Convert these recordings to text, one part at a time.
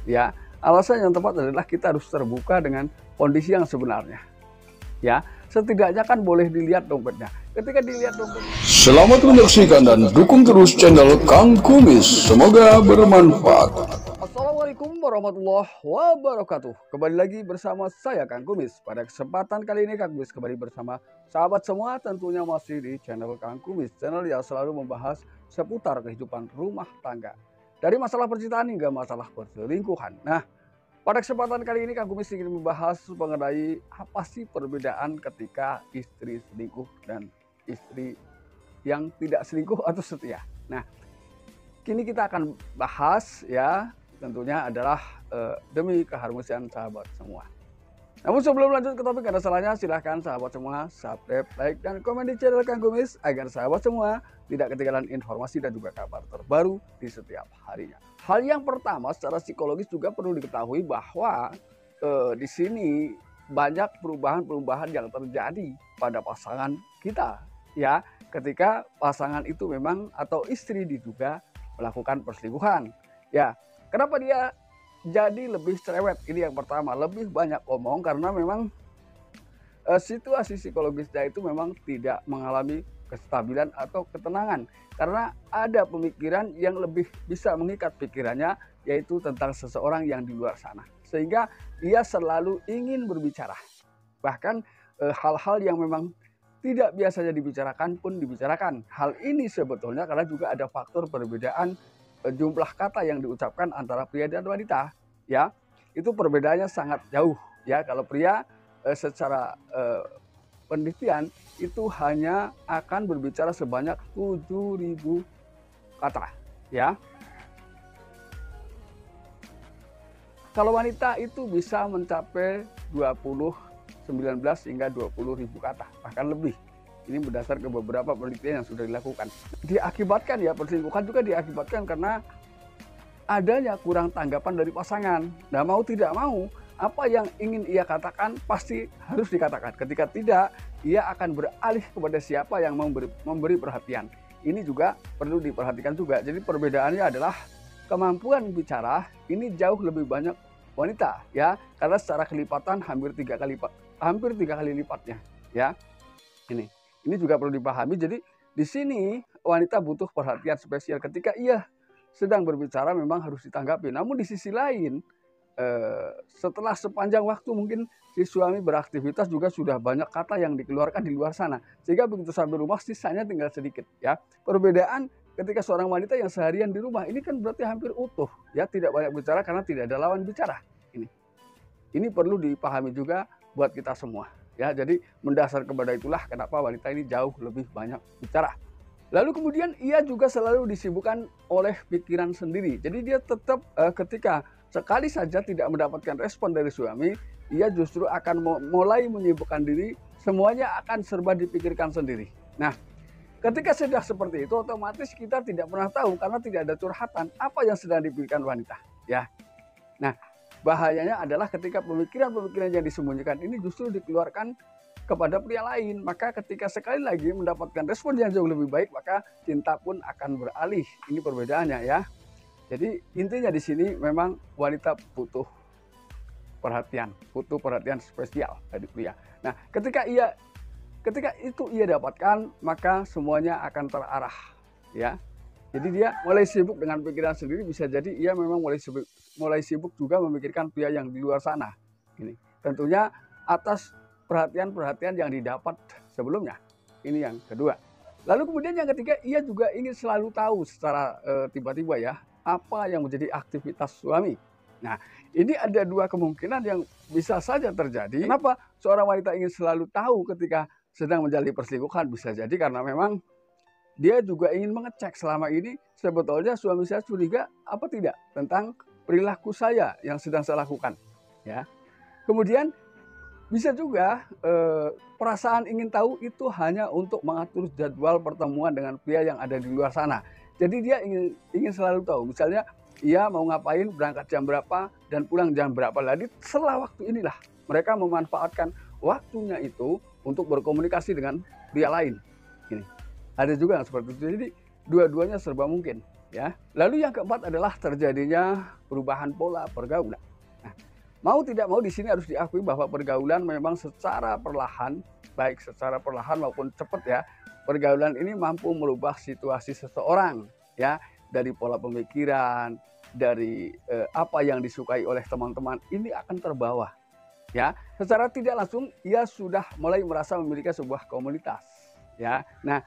Ya, alasan yang tepat adalah kita harus terbuka dengan kondisi yang sebenarnya. Ya, setidaknya kan boleh dilihat dompetnya. Ketika dilihat dompetnya. Selamat menyaksikan dan dukung terus channel Kang Kumis. Semoga bermanfaat. Assalamualaikum warahmatullahi wabarakatuh. Kembali lagi bersama saya Kang Kumis. Pada kesempatan kali ini Kang Kumis kembali bersama sahabat semua, tentunya masih di channel Kang Kumis, channel yang selalu membahas seputar kehidupan rumah tangga, dari masalah percintaan hingga masalah perselingkuhan. Nah, pada kesempatan kali ini Kang Kumis ingin membahas mengenai apa sih perbedaan ketika istri selingkuh dan istri yang tidak selingkuh atau setia. Nah, kini kita akan bahas ya, tentunya adalah demi keharmonisan sahabat semua. Namun sebelum lanjut ke topik, ada salahnya silahkan sahabat semua subscribe, like, dan komen di channel Kang Kumis agar sahabat semua tidak ketinggalan informasi dan juga kabar terbaru di setiap harinya. Hal yang pertama, secara psikologis juga perlu diketahui bahwa di sini banyak perubahan-perubahan yang terjadi pada pasangan kita, ya, ketika pasangan itu memang atau istri diduga melakukan perselingkuhan. Ya, kenapa dia jadi lebih cerewet? Ini yang pertama, lebih banyak omong karena memang situasi psikologisnya itu memang tidak mengalami kestabilan atau ketenangan, karena ada pemikiran yang lebih bisa mengikat pikirannya, yaitu tentang seseorang yang di luar sana, sehingga ia selalu ingin berbicara, bahkan hal-hal yang memang tidak biasanya dibicarakan pun dibicarakan. Hal ini sebetulnya karena juga ada faktor perbedaan jumlah kata yang diucapkan antara pria dan wanita, ya. Itu perbedaannya sangat jauh, ya. Kalau pria secara penelitian itu hanya akan berbicara sebanyak 7.000 kata, ya. Kalau wanita itu bisa mencapai 19 hingga 20.000 kata, bahkan lebih. Ini berdasar ke beberapa penelitian yang sudah dilakukan. Diakibatkan ya, perselingkuhan juga diakibatkan karena adanya kurang tanggapan dari pasangan. Nah, mau tidak mau, apa yang ingin ia katakan pasti harus dikatakan. Ketika tidak, ia akan beralih kepada siapa yang memberi perhatian. Ini juga perlu diperhatikan juga. Jadi perbedaannya adalah kemampuan bicara ini jauh lebih banyak wanita, ya, karena secara kelipatan hampir tiga kali lipatnya, ya. Ini juga perlu dipahami. Jadi di sini wanita butuh perhatian spesial ketika ia sedang berbicara, memang harus ditanggapi. Namun di sisi lain, setelah sepanjang waktu mungkin si suami beraktivitas juga sudah banyak kata yang dikeluarkan di luar sana, sehingga begitu sampai rumah sisanya tinggal sedikit, ya. Perbedaan ketika seorang wanita yang seharian di rumah ini kan berarti hampir utuh, ya, tidak banyak bicara karena tidak ada lawan bicara. Ini perlu dipahami juga buat kita semua, ya. Jadi mendasar kepada itulah kenapa wanita ini jauh lebih banyak bicara. Lalu kemudian ia juga selalu disibukkan oleh pikiran sendiri. Jadi dia tetap ketika sekali saja tidak mendapatkan respon dari suami, ia justru akan mulai menyibukkan diri, semuanya akan serba dipikirkan sendiri. Nah, ketika sudah seperti itu, otomatis kita tidak pernah tahu karena tidak ada curhatan apa yang sedang dipikirkan wanita, ya. Nah, bahayanya adalah ketika pemikiran-pemikiran yang disembunyikan ini justru dikeluarkan kepada pria lain. Maka ketika sekali lagi mendapatkan respon yang jauh lebih baik, maka cinta pun akan beralih. Ini perbedaannya, ya. Jadi intinya di sini memang wanita butuh perhatian spesial dari pria. Nah, ketika itu ia dapatkan, maka semuanya akan terarah, ya. Jadi dia mulai sibuk dengan pikiran sendiri, bisa jadi ia memang mulai sibuk juga memikirkan pria yang di luar sana. Ini tentunya atas perhatian yang didapat sebelumnya. Ini yang kedua. Lalu kemudian yang ketiga, ia juga ingin selalu tahu secara tiba-tiba, ya, apa yang menjadi aktivitas suami. Nah, ini ada dua kemungkinan yang bisa saja terjadi. Kenapa seorang wanita ingin selalu tahu ketika sedang menjalani perselingkuhan? Bisa jadi karena memang dia juga ingin mengecek selama ini sebetulnya suami saya curiga apa tidak tentang perilaku saya yang sedang saya lakukan, ya. Kemudian bisa juga perasaan ingin tahu itu hanya untuk mengatur jadwal pertemuan dengan pria yang ada di luar sana. Jadi dia ingin selalu tahu, misalnya ia mau ngapain, berangkat jam berapa, dan pulang jam berapa. Jadi setelah waktu inilah mereka memanfaatkan waktunya itu untuk berkomunikasi dengan pria lain. Ini ada juga yang seperti itu. Jadi dua-duanya serba mungkin, ya. Lalu yang keempat adalah terjadinya perubahan pola pergaulan. Nah, mau tidak mau di sini harus diakui bahwa pergaulan memang secara perlahan, baik secara perlahan maupun cepat ya, pergaulan ini mampu merubah situasi seseorang ya, dari pola pemikiran, dari apa yang disukai oleh teman-teman, ini akan terbawa ya. Secara tidak langsung ia sudah mulai merasa memiliki sebuah komunitas ya. Nah,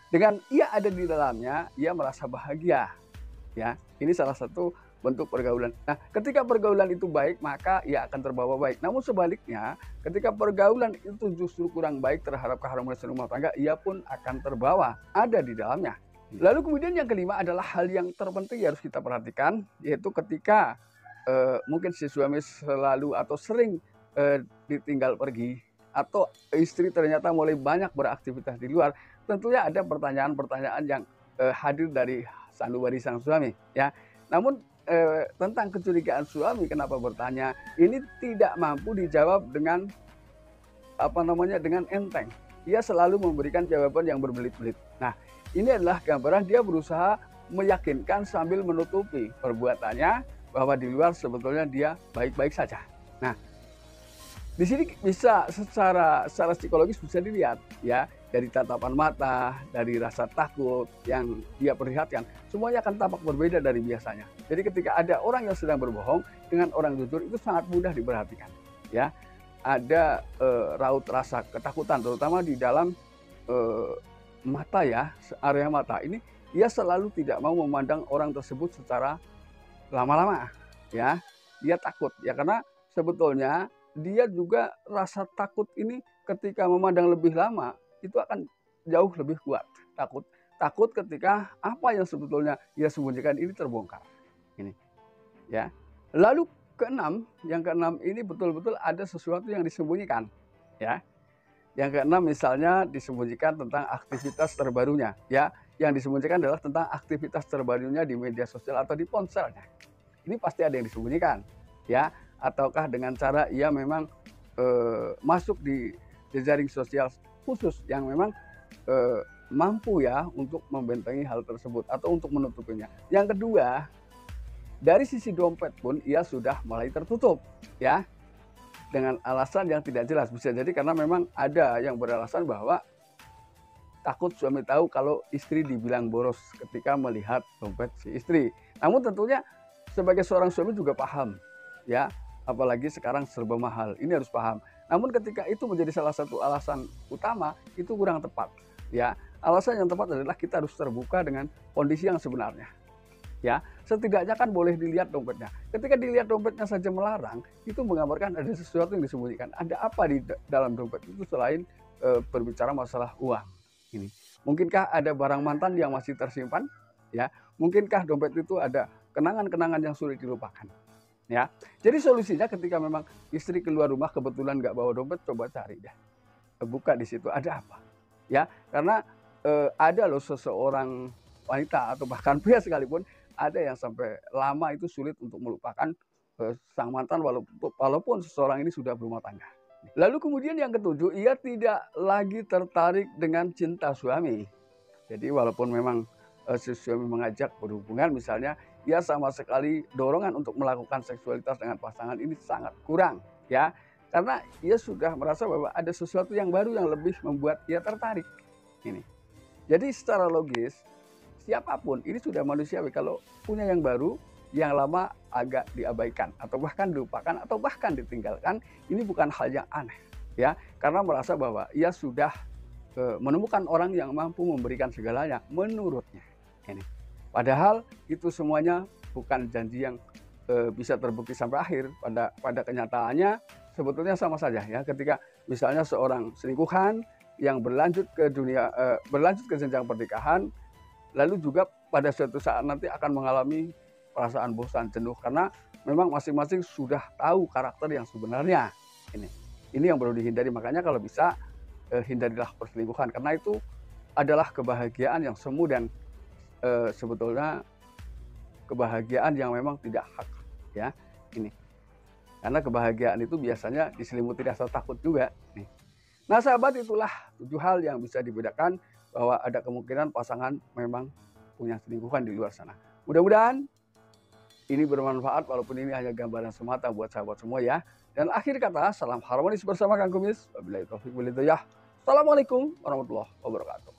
dengan ia ada di dalamnya, ia merasa bahagia ya. Ini salah satu bentuk pergaulan. Nah, ketika pergaulan itu baik, maka ia akan terbawa baik. Namun sebaliknya, ketika pergaulan itu justru kurang baik terhadap keharmonisan rumah tangga, ia pun akan terbawa ada di dalamnya. Lalu kemudian yang kelima adalah hal yang terpenting yang harus kita perhatikan, yaitu ketika mungkin si suami selalu atau sering ditinggal pergi, atau istri ternyata mulai banyak beraktivitas di luar, tentunya ada pertanyaan-pertanyaan yang hadir dari sanubari sang suami ya. Namun tentang kecurigaan suami kenapa bertanya, ini tidak mampu dijawab dengan dengan enteng. Ia selalu memberikan jawaban yang berbelit-belit. Nah, ini adalah gambaran dia berusaha meyakinkan sambil menutupi perbuatannya bahwa di luar sebetulnya dia baik-baik saja. Nah, di sini bisa secara psikologis bisa dilihat ya, dari tatapan mata, dari rasa takut yang dia perlihatkan, semuanya akan tampak berbeda dari biasanya. Jadi ketika ada orang yang sedang berbohong dengan orang jujur itu sangat mudah diperhatikan ya. Ada raut rasa ketakutan terutama di dalam mata ya, area mata ini ia selalu tidak mau memandang orang tersebut secara lama-lama ya. Dia takut ya, karena sebetulnya dia juga rasa takut ini ketika memandang lebih lama itu akan jauh lebih kuat. Takut ketika apa yang sebetulnya ia sembunyikan ini terbongkar. Ini ya. Lalu yang keenam ini betul-betul ada sesuatu yang disembunyikan ya. Yang keenam misalnya disembunyikan tentang aktivitas terbarunya ya. Yang disembunyikan adalah tentang aktivitas terbarunya di media sosial atau di ponselnya. Ini pasti ada yang disembunyikan ya. Ataukah dengan cara ia memang masuk di jejaring sosial khusus yang memang mampu ya untuk membentengi hal tersebut atau untuk menutupinya. Yang kedua, dari sisi dompet pun ia sudah mulai tertutup ya, dengan alasan yang tidak jelas. Bisa jadi karena memang ada yang beralasan bahwa takut suami tahu kalau istri dibilang boros ketika melihat dompet si istri. Namun tentunya sebagai seorang suami juga paham ya, apalagi sekarang serba mahal, ini harus paham. Namun ketika itu menjadi salah satu alasan utama, itu kurang tepat ya. Alasan yang tepat adalah kita harus terbuka dengan kondisi yang sebenarnya ya. Setidaknya kan boleh dilihat dompetnya. Ketika dilihat dompetnya saja melarang, itu menggambarkan ada sesuatu yang disembunyikan. Ada apa di dalam dompet itu selain berbicara masalah uang ini. Mungkinkah ada barang mantan yang masih tersimpan ya. Mungkinkah dompet itu ada kenangan-kenangan yang sulit dilupakan ya. Jadi solusinya ketika memang istri keluar rumah kebetulan nggak bawa dompet, coba cari deh, buka di situ ada apa ya. Karena ada loh seseorang wanita atau bahkan pria sekalipun, ada yang sampai lama itu sulit untuk melupakan sang mantan walaupun seseorang ini sudah berumah tangga. Lalu kemudian yang ketujuh, ia tidak lagi tertarik dengan cinta suami. Jadi walaupun memang si suami mengajak berhubungan misalnya, ia sama sekali dorongan untuk melakukan seksualitas dengan pasangan ini sangat kurang ya. Karena ia sudah merasa bahwa ada sesuatu yang baru yang lebih membuat ia tertarik. Ini. Jadi secara logis siapapun ini sudah manusiawi kalau punya yang baru, yang lama agak diabaikan atau bahkan dilupakan atau bahkan ditinggalkan, ini bukan hal yang aneh ya. Karena merasa bahwa ia sudah menemukan orang yang mampu memberikan segalanya menurutnya. Ini. Padahal itu semuanya bukan janji yang bisa terbukti sampai akhir. Pada kenyataannya sebetulnya sama saja ya. Ketika misalnya seorang selingkuhan yang berlanjut ke jenjang pernikahan, lalu juga pada suatu saat nanti akan mengalami perasaan bosan, jenuh, karena memang masing-masing sudah tahu karakter yang sebenarnya. Ini yang perlu dihindari. Makanya kalau bisa hindarilah perselingkuhan, karena itu adalah kebahagiaan yang semu dan sebetulnya kebahagiaan yang memang tidak hak ya. Ini karena kebahagiaan itu biasanya diselimuti rasa takut juga nih. Nah sahabat, itulah 7 hal yang bisa dibedakan bahwa ada kemungkinan pasangan memang punya selingkuhan di luar sana. Mudah-mudahan ini bermanfaat walaupun ini hanya gambaran semata buat sahabat semua ya. Dan akhir kata, salam harmonis bersama Kang Kumis. Wabillahi taufiq wal hidayah. Assalamualaikum warahmatullahi wabarakatuh.